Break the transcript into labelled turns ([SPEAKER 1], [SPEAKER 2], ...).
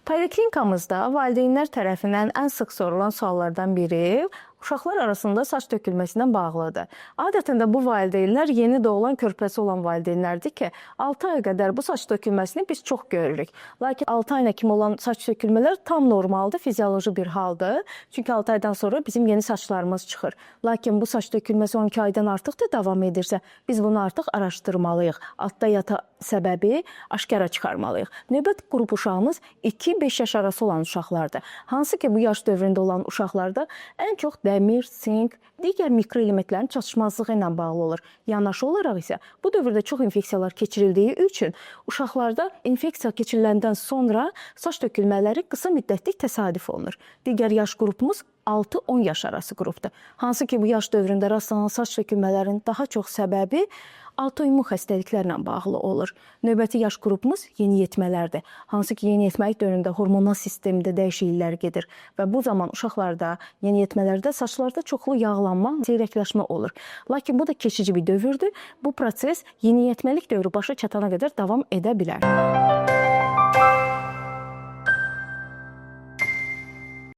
[SPEAKER 1] Poliklinikamızda valideynlər tərəfindən ən sıx sorulan suallardan biri uşaqlar arasında saç tökülməsindən bağlıdır. Adətən də bu valideynlər yeni doğulan körpəsi olan valideynlərdir ki, 6 ay qədər bu saç tökülməsini biz çox görürük. Lakin 6 ayına kimi olan saç tökülmələr tam normaldır, fizioloji bir haldır. Çünki 6 aydan sonra bizim yeni saçlarımız çıxır. Lakin bu saç tökülməsi 12 aydan artıq da davam edirsə, biz bunu artıq araşdırmalıyıq. Altda yatan səbəbi aşkara çıxarmalıyıq. Növbəti qrup uşağımız 2-5 yaş arası olan uşaqlardır. Hansı ki, bu yaş dövründə olan uşaqlarda ən çox dəmir, sink, digər mikroelementlərin çatışmazlığı ilə bağlı olur. Yanaşı olaraq isə bu dövrdə çox infeksiyalar keçirildiyi üçün uşaqlarda infeksiya keçiriləndən sonra saç tökülmələri qısa müddətlik təsadüf olunur. Digər yaş qrupumuz 6-10 yaş arası qrupdur. Hansı ki, bu yaş dövründə rastlanan saç tökülmələrinin daha çox səbəbi autoimmun xəstəliklərlə bağlı olur. Növbəti yaş qrupumuz yeniyetmələrdir. Hansı ki, yeniyetməlik dövründə hormonal sistemdə dəyişikliklər gedir və bu zaman uşaqlarda, yeniyetmələrdə saçlarda çoxlu yağlanma, seyrəkləşmə olur. Lakin bu da keçici bir dövrdür. Bu proses yeniyetməlik dövrü başa çatana qədər davam edə bilər.